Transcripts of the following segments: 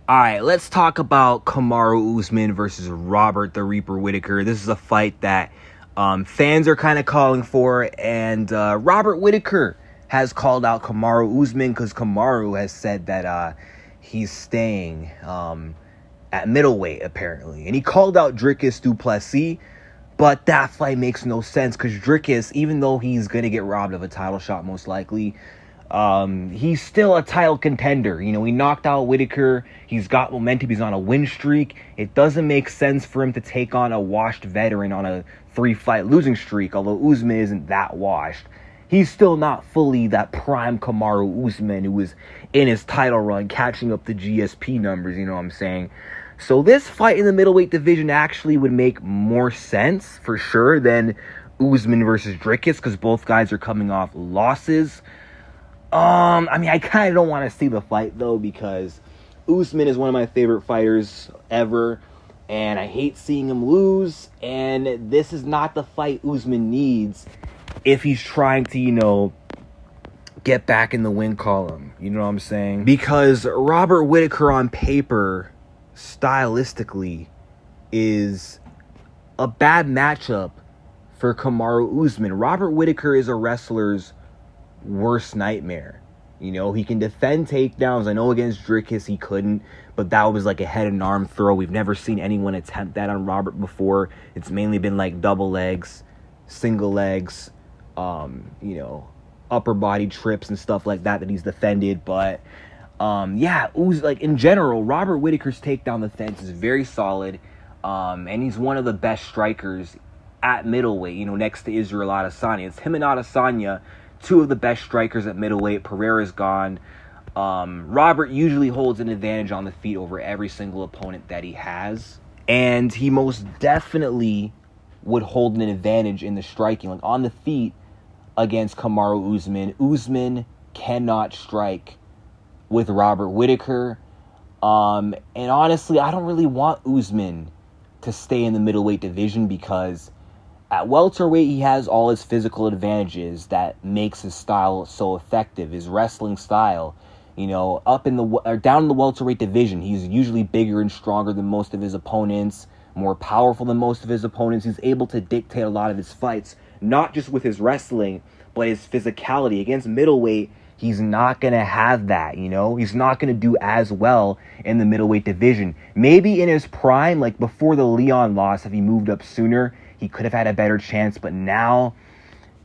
All right, let's talk about Kamaru Usman versus Robert the Reaper Whittaker. This is a fight that fans are kind of calling for, and Robert Whittaker has called out Kamaru Usman because Kamaru has said that he's staying at middleweight, apparently. And he called out Dricus du Plessis, but that fight makes no sense because Dricus, even though he's going to get robbed of a title shot most likely, he's still a title contender. You know, he knocked out Whittaker. He's got momentum. He's on a win streak. It doesn't make sense for him to take on a washed veteran on a 3-fight losing streak, although Usman isn't that washed. He's still not fully that prime Kamaru Usman who was in his title run, catching up the GSP numbers, you know what I'm saying? So this fight in the middleweight division actually would make more sense, for sure, than Usman versus Dricus, because both guys are coming off losses. I kind of don't want to see the fight, though, because Usman is one of my favorite fighters ever, and I hate seeing him lose, and this is not the fight Usman needs if he's trying to, get back in the win column. You know what I'm saying? Because Robert Whittaker on paper, stylistically, is a bad matchup for Kamaru Usman. Robert Whittaker is a wrestler's worst nightmare. He can defend takedowns. I know against Dricus he couldn't, but that was like a head and arm throw. We've never seen anyone attempt that on Robert before. It's mainly been like double legs, single legs, upper body trips and stuff like that he's defended. But in general, Robert Whittaker's takedown defense is very solid, and he's one of the best strikers at middleweight, next to Israel Adesanya. It's him and Adesanya, two of the best strikers at middleweight. Pereira's gone. Robert usually holds an advantage on the feet over every single opponent that he has, and he most definitely would hold an advantage in the striking, like on the feet, against Kamaru Usman. Usman cannot strike with Robert Whittaker, and honestly, I don't really want Usman to stay in the middleweight division because at welterweight, he has all his physical advantages that makes his style so effective, his wrestling style. Down in the welterweight division, he's usually bigger and stronger than most of his opponents, more powerful than most of his opponents. He's able to dictate a lot of his fights, not just with his wrestling, but his physicality. Against middleweight, he's not going to have that, He's not going to do as well in the middleweight division. Maybe in his prime, like before the Leon loss, if he moved up sooner, he could have had a better chance, but now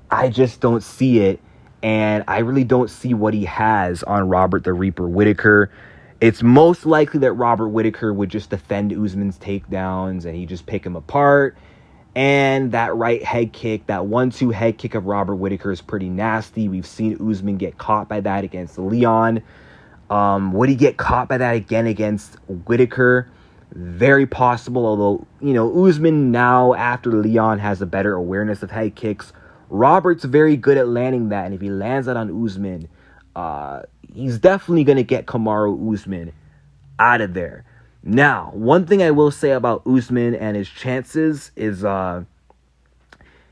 I just don't see it, and I really don't see what he has on Robert the Reaper Whittaker. It's most likely that Robert Whittaker would just defend Usman's takedowns, and he'd just pick him apart, and that right head kick, that 1-2 head kick of Robert Whittaker is pretty nasty. We've seen Usman get caught by that against Leon. Would he get caught by that again against Whittaker? Very possible, although, Usman now, after Leon, has a better awareness of head kicks. Robert's very good at landing that, and if he lands that on Usman, he's definitely going to get Kamaru Usman out of there. Now, one thing I will say about Usman and his chances is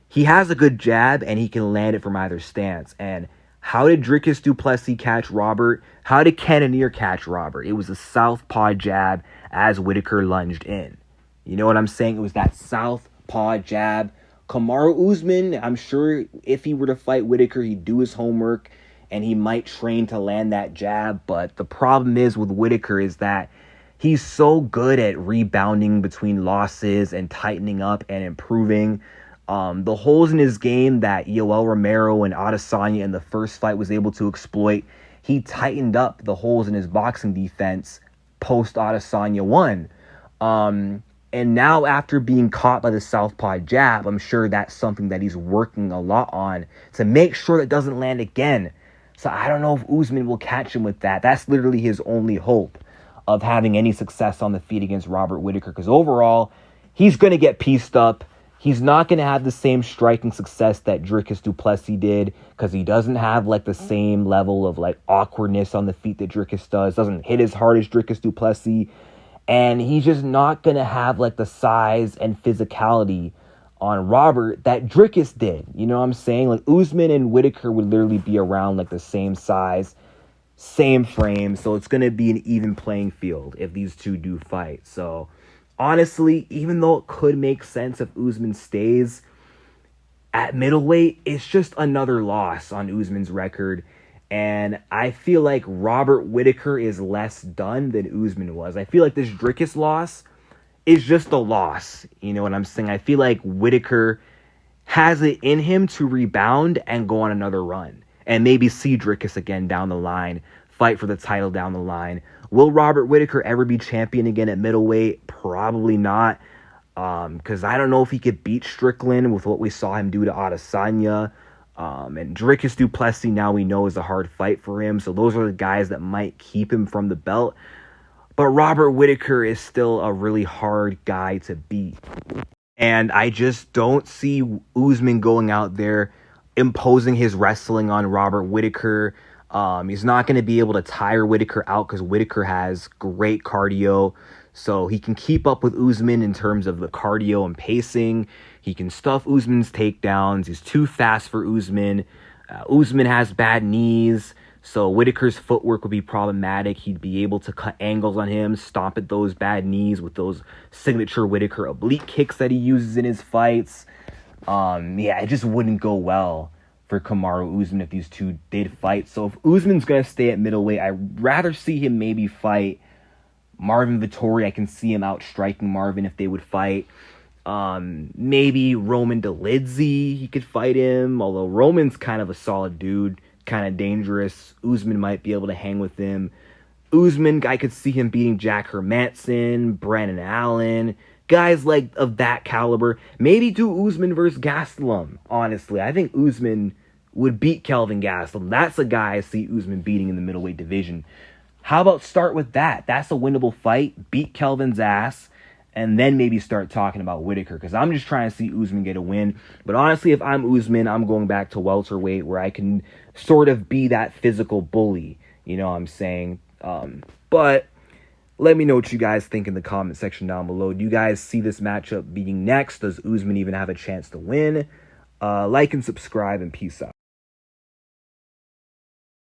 he has a good jab, and he can land it from either stance. And how did Dricus du Plessis catch Robert? How did Cannonier catch Robert? It was a southpaw jab as Whittaker lunged in. You know what I'm saying? It was that southpaw jab. Kamaru Usman, I'm sure if he were to fight Whittaker, he'd do his homework and he might train to land that jab. But the problem is with Whittaker is that he's so good at rebounding between losses and tightening up and improving. The holes in his game that Yoel Romero and Adesanya in the first fight was able to exploit, he tightened up the holes in his boxing defense post Adesanya 1. And now after being caught by the southpaw jab, I'm sure that's something that he's working a lot on to make sure it doesn't land again. So I don't know if Usman will catch him with that. That's literally his only hope of having any success on the feet against Robert Whittaker, because overall, he's going to get pieced up. He's not going to have the same striking success that Dricus du Plessis did, because he doesn't have the same level of awkwardness on the feet that Dricus does. Doesn't hit as hard as Dricus du Plessis, and he's just not going to have the size and physicality on Robert that Dricus did. You know what I'm saying? Usman and Whittaker would literally be around the same size, same frame, so it's going to be an even playing field if these two do fight. So honestly, even though it could make sense if Usman stays at middleweight, it's just another loss on Usman's record. And I feel like Robert Whittaker is less done than Usman was. I feel like this Dricus loss is just a loss. You know what I'm saying? I feel like Whittaker has it in him to rebound and go on another run. And maybe see Dricus again down the line, fight for the title down the line. Will Robert Whittaker ever be champion again at middleweight? Probably not. Because I don't know if he could beat Strickland with what we saw him do to Adesanya. And Dricus du Plessis now we know is a hard fight for him. So those are the guys that might keep him from the belt. But Robert Whittaker is still a really hard guy to beat. And I just don't see Usman going out there imposing his wrestling on Robert Whittaker. He's not going to be able to tire Whittaker out because Whittaker has great cardio. So he can keep up with Usman in terms of the cardio and pacing. He can stuff Usman's takedowns. He's too fast for Usman. Usman has bad knees, so Whittaker's footwork would be problematic. He'd be able to cut angles on him, stomp at those bad knees with those signature Whittaker oblique kicks that he uses in his fights. It just wouldn't go well for Kamaru Usman if these two did fight. So if Usman's going to stay at middleweight, I'd rather see him maybe fight Marvin Vettori. I can see him outstriking Marvin if they would fight. Maybe Roman Dolidze, he could fight him. Although Roman's kind of a solid dude, kind of dangerous. Usman might be able to hang with him. Usman, I could see him beating Jack Hermanson, Brandon Allen, guys like of that caliber. Maybe do Usman versus Gastelum, honestly. I think Usman would beat Kelvin Gastelum. That's a guy I see Usman beating in the middleweight division. How about start with that? That's a winnable fight. Beat Kelvin's ass. And then maybe start talking about Whittaker. Because I'm just trying to see Usman get a win. But honestly, if I'm Usman, I'm going back to welterweight where I can sort of be that physical bully. You know what I'm saying? But let me know what you guys think in the comment section down below. Do you guys see this matchup being next? Does Usman even have a chance to win? Like and subscribe and peace out.